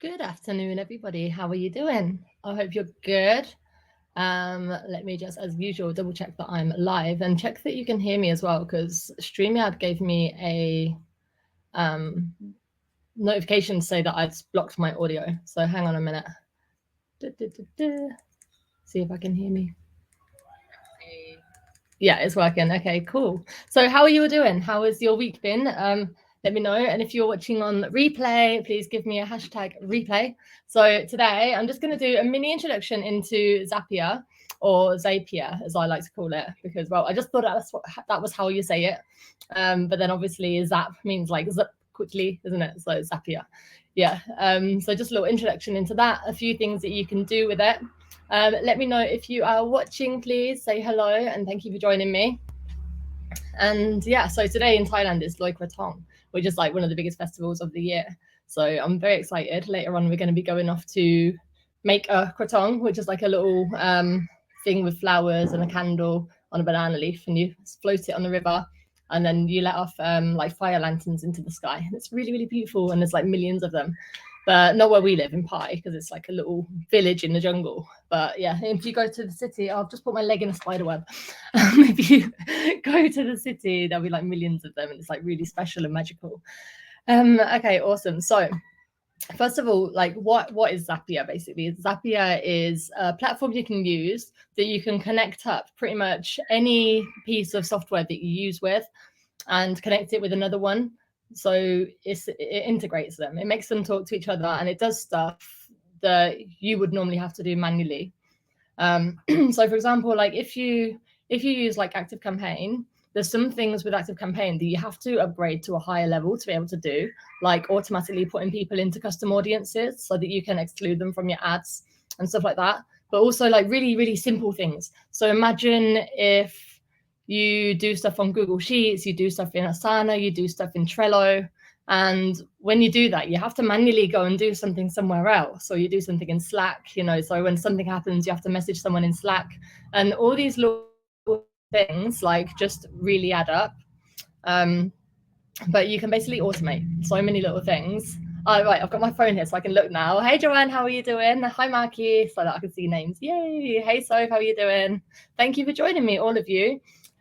Good afternoon, everybody. How are you doing? I hope you're good. Let me just, as usual, double check that I'm live and check that you can hear me as well, because StreamYard gave me a notification to say that I'd blocked my audio. So hang on a minute. See if I can hear me. Yeah, it's working. Okay, cool. So how are you all doing? How has your week been? Let me know. And if you're watching on replay, please give me a hashtag replay. So today I'm just going to do a mini introduction into Zapier, or Zapier, as I like to call it, because, well, I just thought that was how you say it. But then obviously Zap means like zip quickly, isn't it? So Zapier. Yeah. So just a little introduction into that, a few things that you can do with it. Let me know if you are watching, please say hello, and thank you for joining me. And yeah, so today in Thailand is Loi Krathong, which is like one of the biggest festivals of the year. So I'm very excited. Later on, we're going to be going off to make a krathong, which is like a little thing with flowers and a candle on a banana leaf, and you float it on the river, and then you let off like fire lanterns into the sky. And it's really, really beautiful, and there's like millions of them. But not where we live in Pai, because it's like a little village in the jungle. But yeah, if you go to the city, I've just put my leg in a spider web. If you go to the city, there'll be like millions of them, and it's like really special and magical. Okay, awesome. So first of all, like what is Zapier basically? Zapier is a platform you can use that you can connect up pretty much any piece of software that you use with and connect it with another one. So it integrates them, it makes them talk to each other, and it does stuff that you would normally have to do manually. So for example, like if you use like ActiveCampaign, there's some things with ActiveCampaign that you have to upgrade to a higher level to be able to do, like automatically putting people into custom audiences so that you can exclude them from your ads and stuff like that. But also like really, really simple things. So imagine if you do stuff on Google Sheets, you do stuff in Asana, you do stuff in Trello. And when you do that, you have to manually go and do something somewhere else. So you do something in Slack, so when something happens, you have to message someone in Slack. And all these little things like just really add up. But you can basically automate so many little things. Oh, right, I've got my phone here so I can look now. Hey, Joanne, how are you doing? Hi, Marky, so that I can see names. Yay. Hey, Soph, how are you doing? Thank you for joining me, all of you.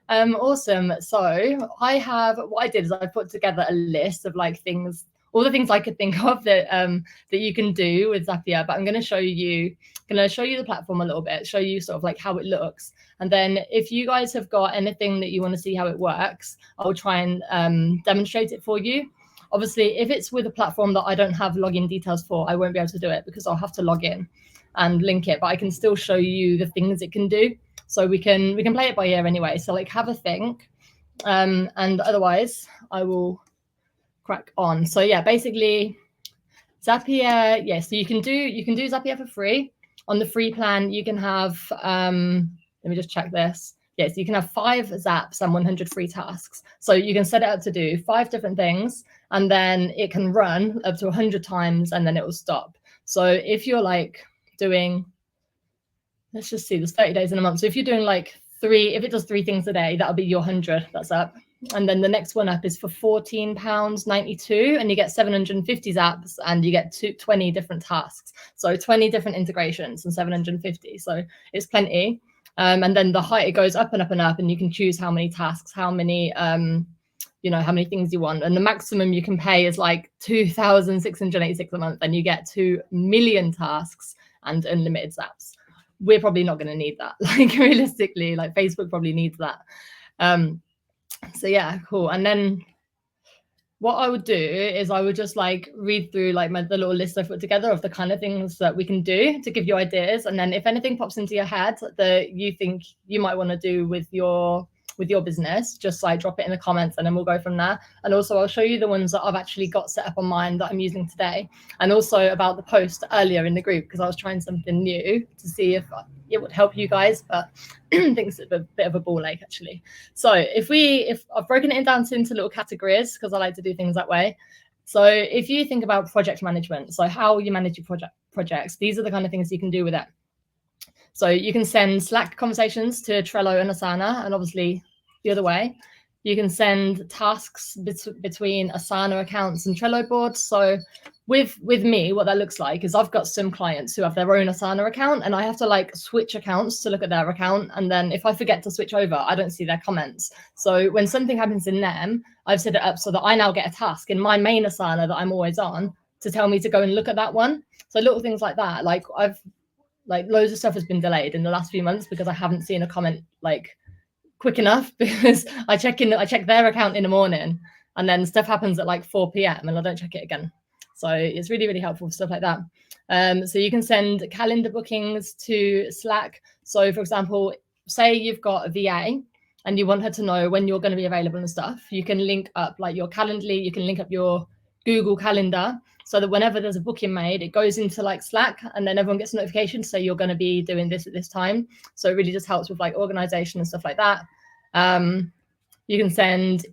Awesome. So what I did is I put together a list of like things, all the things I could think of that you can do with Zapier, but I'm going to show you the platform a little bit, show you sort of like how it looks. And then if you guys have got anything that you want to see how it works, I'll try and demonstrate it for you. Obviously, if it's with a platform that I don't have login details for, I won't be able to do it because I'll have to log in and link it, but I can still show you the things it can do. So we can play it by ear anyway. So like have a think, and otherwise I will crack on. So yeah, basically Zapier, yeah, so you can do Zapier for free. On the free plan, you can have let me just check this. Yes, you can have 5 zaps and 100 free tasks. So you can set it up to do 5 different things, and then it can run up to 100 times, and then it will stop. So if you're like doing, let's just see, there's 30 days in a month. So if you're doing like 3, if it does 3 things a day, that'll be your 100 that's up. And then the next one up is for £14.92, and you get 750 zaps, and you get 20 different tasks. So 20 different integrations and 750. So it's plenty. And then the height, it goes up and up and up, and you can choose how many tasks, how many how many things you want. And the maximum you can pay is like 2,686 a month, and you get 2 million tasks and unlimited zaps. We're probably not going to need that. Like realistically, like Facebook probably needs that. So yeah, cool. And then what I would do is I would just like read through like the little list I put together of the kind of things that we can do to give you ideas. And then if anything pops into your head that you think you might want to do with your business, just like drop it in the comments, and then we'll go from there. And also I'll show you the ones that I've actually got set up on mine that I'm using today, and also about the post earlier in the group, because I was trying something new to see if it would help you guys, but I think it's a bit of a ball ache actually. So if I've broken it down into little categories, because I like to do things that way. So if you think about project management, so how you manage your projects, these are the kind of things you can do with it. So you can send Slack conversations to Trello and Asana, and obviously the other way. You can send tasks between Asana accounts and Trello boards. So with me, what that looks like is I've got some clients who have their own Asana account, and I have to like switch accounts to look at their account. And then if I forget to switch over, I don't see their comments. So when something happens in them, I've set it up so that I now get a task in my main Asana that I'm always on to tell me to go and look at that one. So little things like that, like loads of stuff has been delayed in the last few months because I haven't seen a comment like quick enough, because I check their account in the morning and then stuff happens at like 4 p.m. and I don't check it again. So it's really, really helpful for stuff like that. So you can send calendar bookings to Slack. So for example, say you've got a VA and you want her to know when you're going to be available and stuff, you can link up like your Calendly, you can link up your Google Calendar so that whenever there's a booking made, it goes into like Slack and then everyone gets a notification to say you're going to be doing this at this time. So it really just helps with like organization and stuff like that. You can send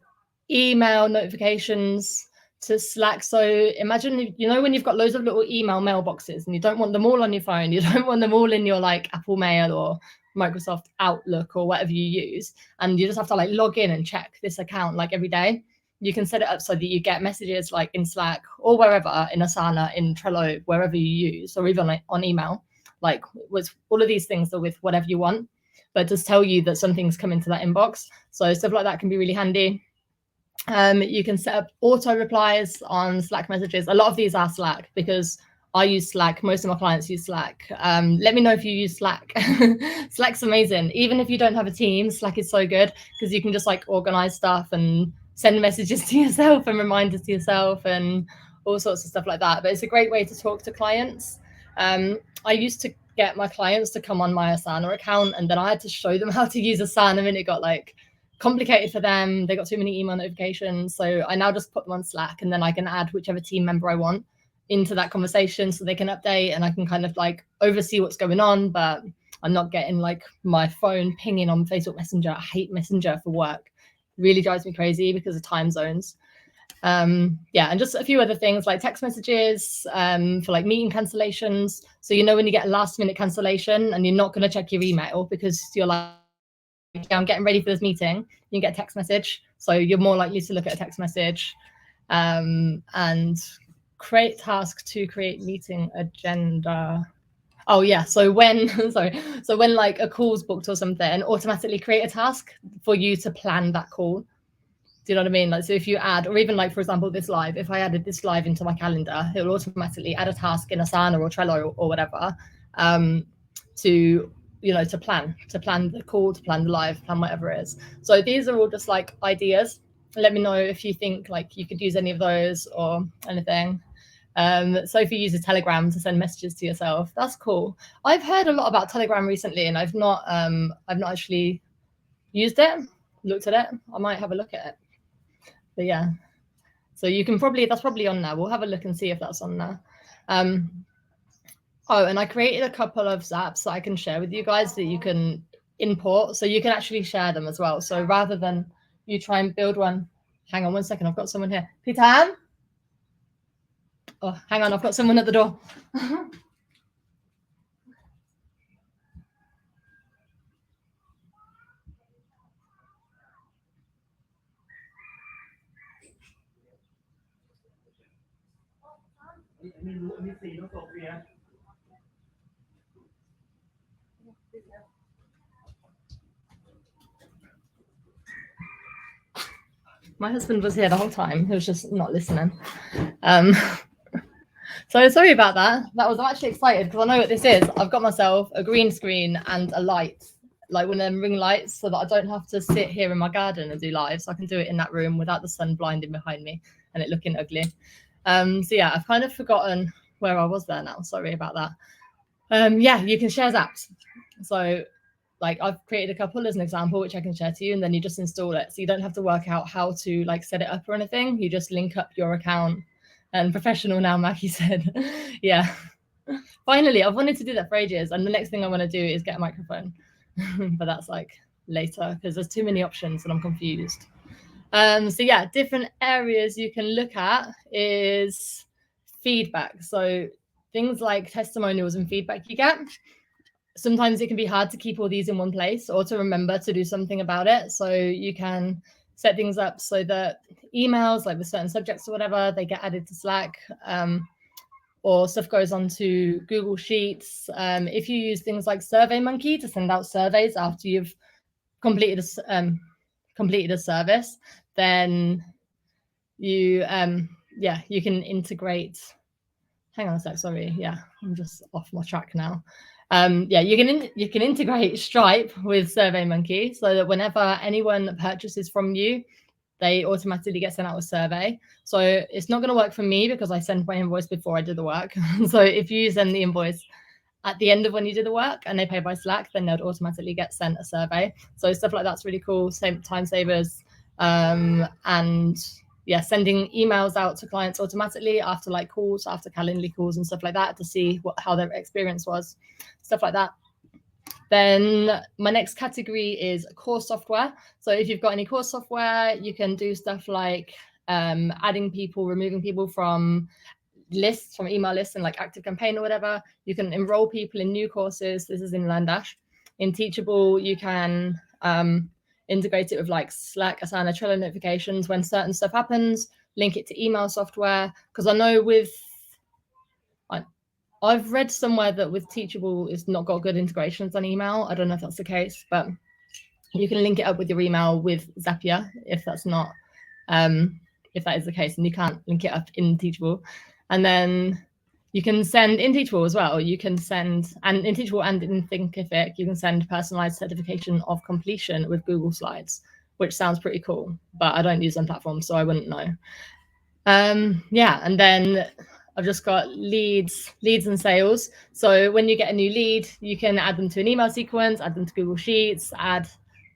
email notifications to Slack. So imagine, you know, when you've got loads of little email mailboxes and you don't want them all on your phone, you don't want them all in your like Apple Mail or Microsoft Outlook or whatever you use, and you just have to like log in and check this account like every day. You can set it up so that you get messages like in Slack or wherever, in Asana, in Trello, wherever you use, or even like on email, like with all of these things are with whatever you want, but just tell you that something's come into that inbox. So stuff like that can be really handy. You can set up auto replies on Slack messages. A lot of these are Slack because I use Slack. Most of my clients use Slack. Let me know if you use Slack. Slack's amazing. Even if you don't have a team, Slack is so good because you can just like organize stuff and send messages to yourself and reminders to yourself and all sorts of stuff like that. But it's a great way to talk to clients. I used to get my clients to come on my Asana account and then I had to show them how to use Asana and it got like complicated for them. They got too many email notifications. So I now just put them on Slack and then I can add whichever team member I want into that conversation so they can update and I can kind of like oversee what's going on, but I'm not getting like my phone pinging on Facebook Messenger. I hate Messenger for work. It really drives me crazy because of time zones. And just a few other things like text messages for like meeting cancellations. So you know when you get a last minute cancellation and you're not going to check your email because you're like, I'm getting ready for this meeting, you get a text message. So you're more likely to look at a text message. And create task to create meeting agenda. Oh yeah, so when so when like a call's booked or something, automatically create a task for you to plan that call. Do you know what I mean? Like, so if you add, or even like, for example, this live, if I added this live into my calendar, it will automatically add a task in Asana or Trello or whatever to, you know, to plan the call, to plan the live, plan whatever it is. So these are all just like ideas. Let me know if you think like you could use any of those or anything. Sophie uses Telegram to send messages to yourself. That's cool. I've heard a lot about Telegram recently and I've not actually used it, looked at it. I might have a look at it. But yeah, so you can probably, that's probably on there. We'll have a look and see if that's on there. Oh, and I created a couple of Zaps that I can share with you guys that you can import. So you can actually share them as well. So rather than you try and build one, hang on one second, I've got someone here. Pitan? Oh, hang on, I've got someone at the door. My husband was here the whole time. He was just not listening. So sorry about that. I'm actually excited because I know what this is. I've got myself a green screen and a light, like one of them ring lights, so that I don't have to sit here in my garden and do live. So I can do it in that room without the sun blinding behind me and it looking ugly. So yeah, I've kind of forgotten where I was there now. Sorry about that. Yeah, you can share Zaps. So like I've created a couple as an example, which I can share to you, and then you just install it. So you don't have to work out how to like set it up or anything. You just link up your account. And professional now, Mackie said. Yeah. Finally, I've wanted to do that for ages. And the next thing I want to do is get a microphone. But that's like later because there's too many options and I'm confused. So yeah, different areas you can look at is feedback. So things like testimonials and feedback you get. Sometimes it can be hard to keep all these in one place or to remember to do something about it. So you can set things up so that emails, like with certain subjects or whatever, they get added to Slack, or stuff goes onto Google Sheets. If you use things like SurveyMonkey to send out surveys after you've completed a service, then you you can integrate. Hang on a sec, sorry. Yeah, I'm just off my track now. You can integrate Stripe with SurveyMonkey so that whenever anyone purchases from you, they automatically get sent out a survey. So it's not going to work for me because I send my invoice before I do the work. So if you send the invoice at the end of when you do the work and they pay by Slack, then they'll automatically get sent a survey. So stuff like that's really cool, same time savers. And yeah, sending emails out to clients automatically after like calls, after Calendly calls and stuff like that to see how their experience was, stuff like that. Then my next category is core software. So if you've got any core software, you can do stuff like adding people, removing people from lists, from email lists and like ActiveCampaign or whatever. You can enroll people in new courses. This is in LearnDash. In Teachable, you can integrate it with like Slack, Asana, Trello notifications when certain stuff happens, link it to email software. Because I know I've read somewhere that with Teachable it's not got good integrations on email. I don't know if that's the case, but you can link it up with your email with Zapier if that's not, if that is the case, and you can't link it up in Teachable. And then you can send in Teachable as well. You can send, and in Teachable and in Thinkific, you can send personalized certification of completion with Google Slides, which sounds pretty cool, but I don't use them platforms, so I wouldn't know. Yeah, and then I've just got leads and sales. So when you get a new lead, you can add them to an email sequence, add them to Google Sheets,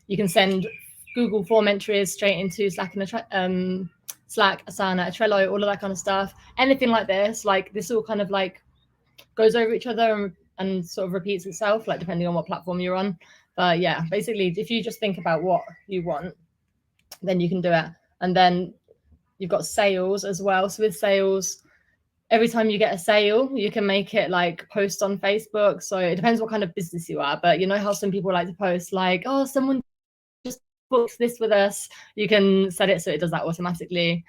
you can send Google form entries straight into Slack and Slack, Asana, Trello, all of that kind of stuff. Anything like this all kind of like goes over each other and sort of repeats itself, like depending on what platform you're on. But yeah, basically, if you just think about what you want, then you can do it. And then you've got sales as well. So with sales, every time you get a sale, you can make it like post on Facebook. So it depends what kind of business you are. But you know how some people like to post like, oh, someone just booked this with us. You can set it so it does that automatically.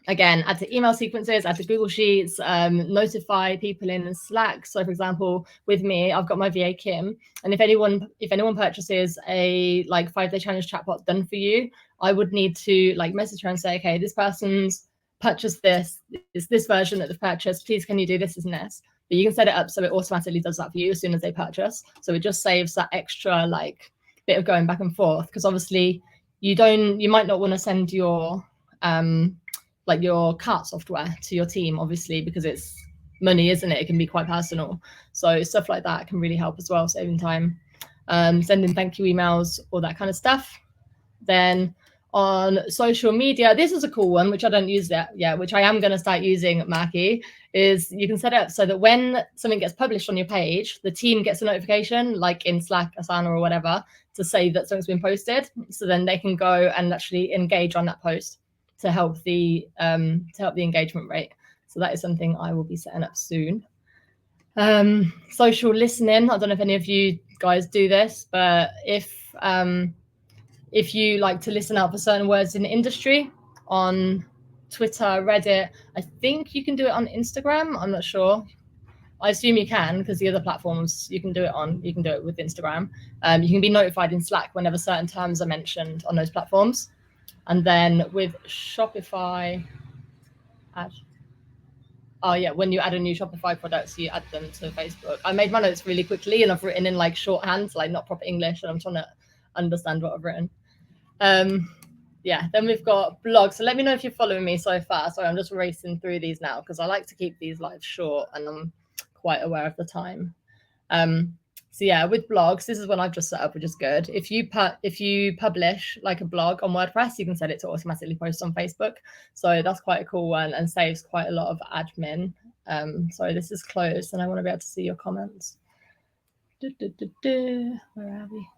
Again, add to email sequences, add to Google Sheets, notify people in Slack. So for example, with me, I've got my VA Kim, and if anyone purchases a like 5-day challenge chatbot done for you, I would need to like message her and say, okay, this person's purchased this, is this version that they've purchased, please can you do this and this. But you can set it up so it automatically does that for you as soon as they purchase. So it just saves that extra like bit of going back and forth, because obviously you might not want to send your like your cart software to your team, obviously, because it's money, isn't it? It can be quite personal. So stuff like that can really help as well, saving time, sending thank you emails, all that kind of stuff. Then on social media, this is a cool one, which I don't use yet, which I am going to start using, Maki, is you can set it up so that when something gets published on your page, the team gets a notification, like in Slack, Asana, or whatever, to say that something's been posted. So then they can go and actually engage on that post to help the engagement rate. So that is something I will be setting up soon. Social listening. I don't know if any of you guys do this, but if you like to listen out for certain words in the industry on Twitter, Reddit, I think you can do it on Instagram. I'm not sure. I assume you can, because the other platforms you can do it with Instagram. You can be notified in Slack whenever certain terms are mentioned on those platforms. And then with Shopify, when you add a new Shopify product, you add them to Facebook. I made my notes really quickly and I've written in like shorthand, like not proper English, and I'm trying to understand what I've written. Then we've got blogs. So let me know if you're following me so far. Sorry, I'm just racing through these now because I like to keep these lives short and I'm quite aware of the time. So yeah, with blogs, this is one I've just set up, which is good. If you publish like a blog on WordPress, you can set it to automatically post on Facebook. So that's quite a cool one and saves quite a lot of admin. Sorry, this is closed and I want to be able to see your comments. Where are we?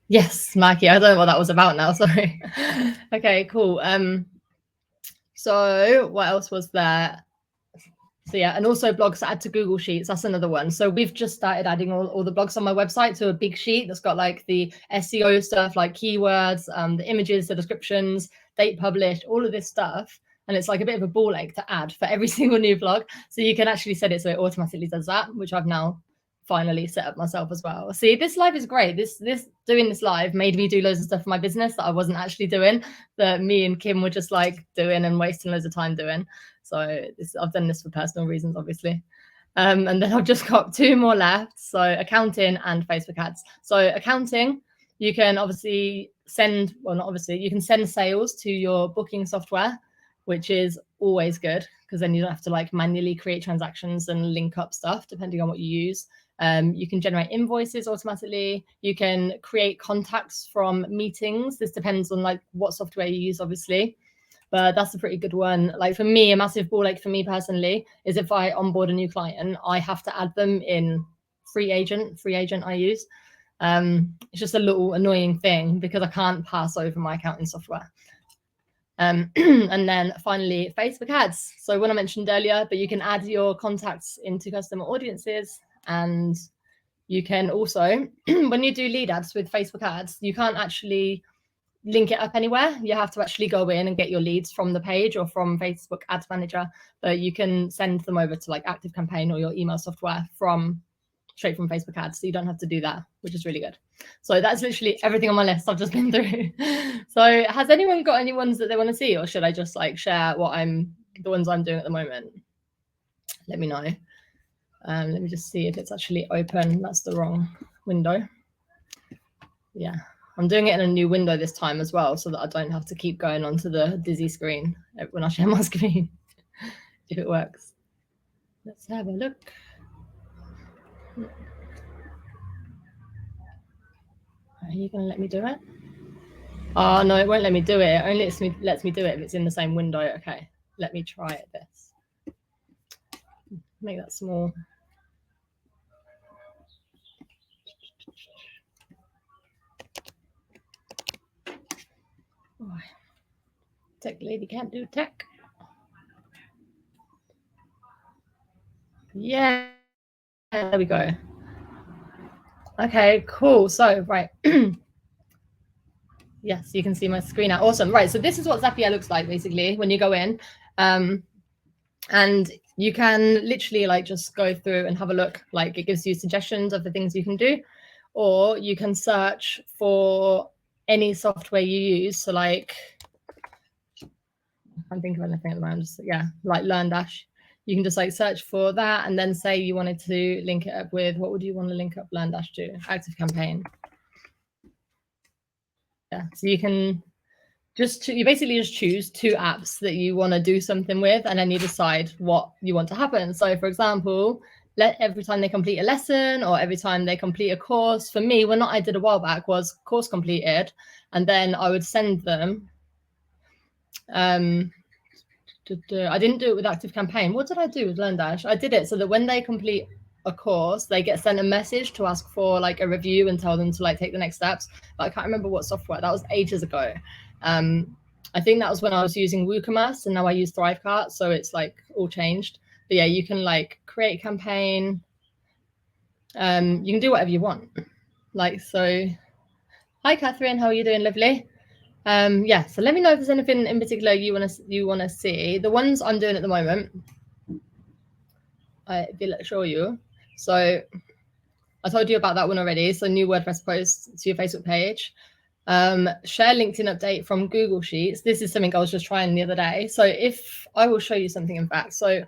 Yes, Mikey, I don't know what that was about now, sorry. Okay, cool. So what else was there? So yeah, and also blogs to add to Google Sheets. That's another one. So we've just started adding all the blogs on my website to a big sheet that's got like the SEO stuff, like keywords, the images, the descriptions, date published, all of this stuff. And it's like a bit of a ball ache to add for every single new blog. So you can actually set it so it automatically does that, which I've now finally set up myself as well. See, this live is great. This doing this live made me do loads of stuff for my business that I wasn't actually doing, that me and Kim were just like doing and wasting loads of time doing. So I've done this for personal reasons, obviously. And then I've just got 2 more left. So accounting and Facebook ads. So accounting, you can obviously send, well, not obviously, you can send sales to your booking software, which is always good because then you don't have to like manually create transactions and link up stuff depending on what you use. You can generate invoices automatically. You can create contacts from meetings. This depends on like what software you use, obviously, but that's a pretty good one. Like for me, a massive ball ache for me personally is if I onboard a new client, I have to add them in free agent I use. It's just a little annoying thing because I can't pass over my accounting software. And then finally, Facebook ads. So when I mentioned earlier, but you can add your contacts into customer audiences, and you can also, when you do lead ads with Facebook ads, you can't actually link it up anywhere. You have to actually go in and get your leads from the page or from Facebook Ads Manager, but you can send them over to like ActiveCampaign or your email software straight from Facebook ads. So you don't have to do that, which is really good. So that's literally everything on my list I've just been through. So has anyone got any ones that they want to see, or should I just like share the ones I'm doing at the moment? Let me know. Let me just see if it's actually open. That's the wrong window. Yeah, I'm doing it in a new window this time as well, so that I don't have to keep going onto the dizzy screen when I share my screen, if it works. Let's have a look. Are you going to let me do it? Oh, no, it won't let me do it. It only lets me do it if it's in the same window. Okay, let me try it this. Make that small. Oh, tech lady can't do tech. Yeah, there we go. Okay, cool. So, right. Yes, you can see my screen now. Awesome. Right. So this is what Zapier looks like, basically, when you go in. And you can literally like just go through and have a look. Like it gives you suggestions of the things you can do, or you can search for any software you use. So like, I can't think of anything at the moment. Just, yeah, like LearnDash. You can just like search for that and then say you wanted to link it up with, what would you want to link up LearnDash to? ActiveCampaign. Yeah, so you can you basically just choose 2 apps that you want to do something with, and then you decide what you want to happen. So for example, every time they complete a lesson or every time they complete a course, for me, what I did a while back was course completed, and then I would send them. I didn't do it with ActiveCampaign. What did I do with LearnDash? I did it so that when they complete a course, they get sent a message to ask for like a review and tell them to like take the next steps. But I can't remember what software. That was ages ago. I think that was when I was using WooCommerce, and now I use Thrivecart, so it's like all changed. But yeah, you can like create a campaign. You can do whatever you want. Like, so hi Catherine, how are you doing? Lovely. Yeah, so let me know if there's anything in particular you want to see. The ones I'm doing at the moment, I will show you. So I told you about that one already. So new WordPress post to your Facebook page. Share LinkedIn update from Google Sheets. This is something I was just trying the other day. So if I will show you something, in fact. So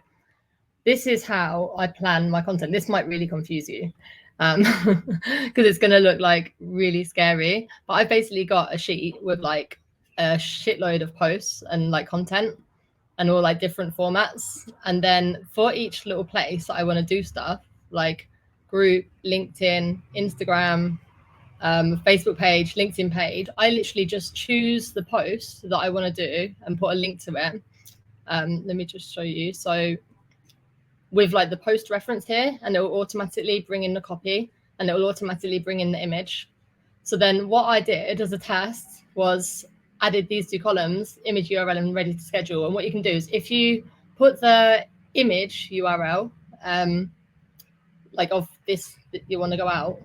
this is how I plan my content. This might really confuse you because it's going to look like really scary. But I've basically got a sheet with like a shitload of posts and like content and all like different formats. And then for each little place that I want to do stuff, like group, LinkedIn, Instagram, Facebook page, LinkedIn page, I literally just choose the post that I want to do and put a link to it. Let me just show you. So with like the post reference here, and it will automatically bring in the copy, and it will automatically bring in the image. So then what I did as a test was added these 2 columns, image URL and ready to schedule. And what you can do is if you put the image URL, like of this that you want to go out.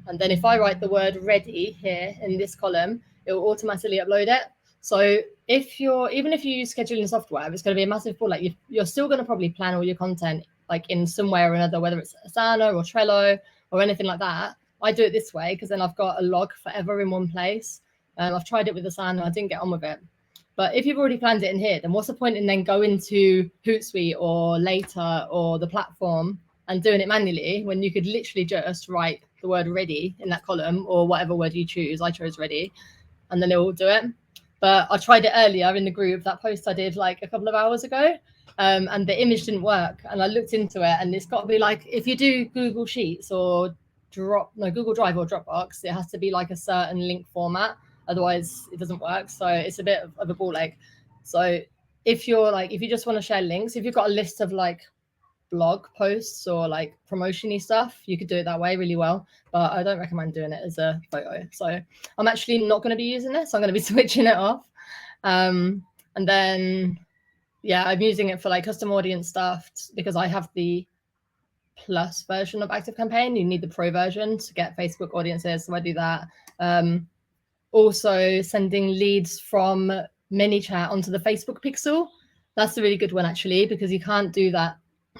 And then if I write the word ready here in this column, it will automatically upload it. So if you're, even if you use scheduling software, it's going to be a massive pull. Like you're still going to probably plan all your content like in some way or another, whether it's Asana or Trello or anything like that. I do it this way because then I've got a log forever in one place. I've tried it with Asana, I didn't get on with it. But if you've already planned it in here, then what's the point in then going to Hootsuite or Later or the platform and doing it manually when you could literally just write the word ready in that column or whatever word you choose. I chose ready, and then it will do it. But I tried it earlier in the group, that post I did like a couple of hours ago, and the image didn't work. And I looked into it, and it's got to be like, if you do Google Sheets or Google Drive or Dropbox, it has to be like a certain link format. Otherwise it doesn't work. So it's a bit of a ball ache. So if you're like, if you just want to share links, if you've got a list of like blog posts or like promotion-y stuff, you could do it that way really well, but I don't recommend doing it as a photo. So I'm actually not going to be using this. I'm going to be switching it off. And then, yeah, I'm using it for like custom audience stuff because I have the plus version of ActiveCampaign. You need the pro version to get Facebook audiences. So I do that. Also sending leads from ManyChat onto the Facebook pixel. That's a really good one actually, because you can't do that.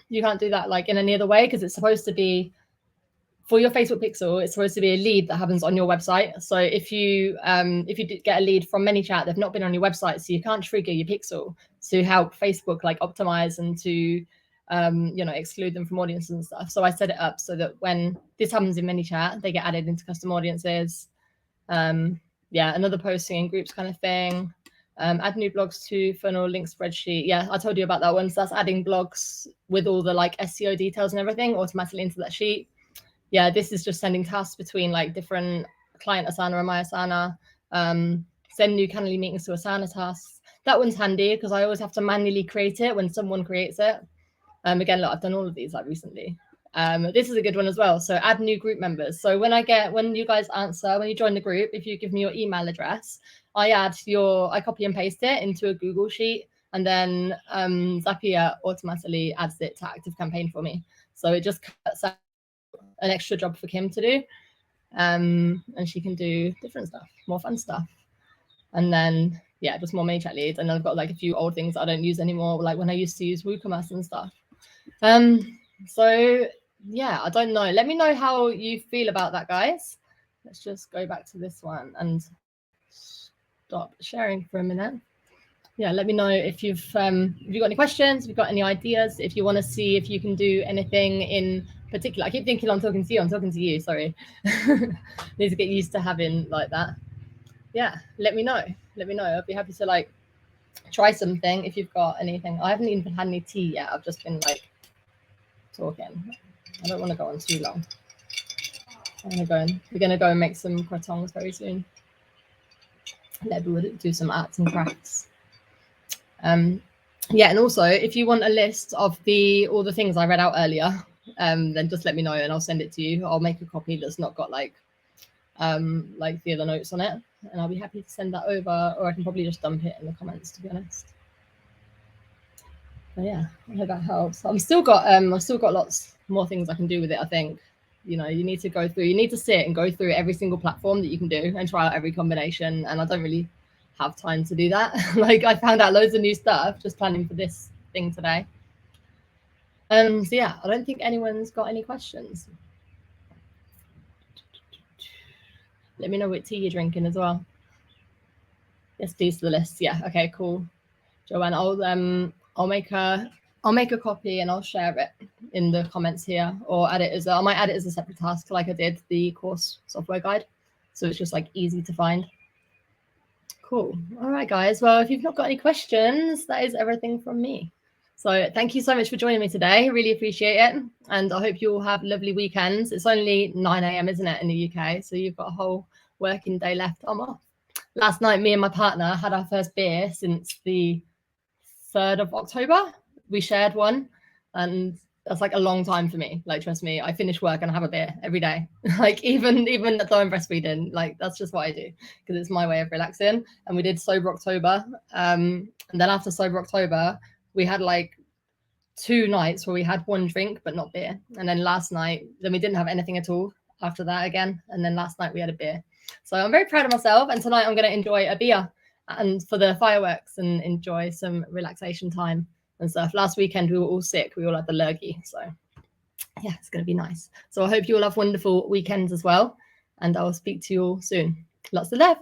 You can't do that like in any other way, because it's supposed to be for your Facebook pixel. It's supposed to be a lead that happens on your website. So if you get a lead from ManyChat, they've not been on your website, so you can't trigger your pixel to help Facebook like optimize and to exclude them from audiences and stuff. So I set it up so that when this happens in ManyChat, they get added into custom audiences. Another posting in groups kind of thing. Add new blogs to funnel link spreadsheet. Yeah, I told you about that one. So that's adding blogs with all the like SEO details and everything automatically into that sheet. Yeah, this is just sending tasks between like different client Asana and my Asana. Send new Calendly meetings to Asana tasks. That one's handy because I always have to manually create it when someone creates it. Again, look, I've done all of these like recently. This is a good one as well. So add new group members. So when you guys answer, when you join the group, if you give me your email address, I copy and paste it into a Google sheet, and then Zapier automatically adds it to ActiveCampaign for me. So it just cuts out an extra job for Kim to do. And she can do different stuff, more fun stuff. And then, yeah, just more ManyChat leads. And then I've got like a few old things I don't use anymore, like when I used to use WooCommerce and stuff. So yeah, I don't know. Let me know how you feel about that, guys. Let's just go back to this one and stop sharing for a minute. Yeah, let me know if you've got any questions, if you've got any ideas, if you want to see if you can do anything in particular. I keep thinking I'm talking to you. I'm talking to you. Sorry. Need to get used to having like that. Yeah, let me know. Let me know. I'll be happy to like try something if you've got anything. I haven't even had any tea yet. I've just been like talking. I don't want to go on too long. We're gonna go and make some croissants very soon. Maybe we'll do some arts and crafts. Yeah, and also if you want a list of all the things I read out earlier, then just let me know and I'll send it to you. I'll make a copy that's not got like the other notes on it, and I'll be happy to send that over, or I can probably just dump it in the comments, to be honest. But yeah, I hope that helps. I've still got lots more things I can do with it. I think, you need to sit and go through every single platform that you can do and try out every combination, and I don't really have time to do that. Like I found out loads of new stuff just planning for this thing today. So yeah, I don't think anyone's got any questions. Let me know what tea you're drinking as well. Yes, these are the lists. Yeah, okay, cool. Joanne, I'll make a copy and I'll share it in the comments here, or I might add it as a separate task like I did the course software guide, so it's just like easy to find. Cool. All right, guys. Well, if you've not got any questions, that is everything from me. So thank you so much for joining me today. Really appreciate it. And I hope you all have lovely weekends. It's only 9 a.m, isn't it, in the UK? So you've got a whole working day left. I'm off. Last night, me and my partner had our first beer since the 3rd of October. We shared one, and that's like a long time for me. Like, trust me, I finish work and I have a beer every day. Like even though I'm breastfeeding, like that's just what I do because it's my way of relaxing. And we did Sober October. And then after Sober October, we had like 2 nights where we had one drink but not beer, and then last night then we didn't have anything at all after that again, and then last night we had a beer. So I'm very proud of myself, and tonight I'm going to enjoy a beer and for the fireworks and enjoy some relaxation time and stuff. Last weekend we were all sick, we all had the lurgy, so yeah, it's going to be nice. So I hope you all have wonderful weekends as well, and I'll speak to you all soon. Lots of love.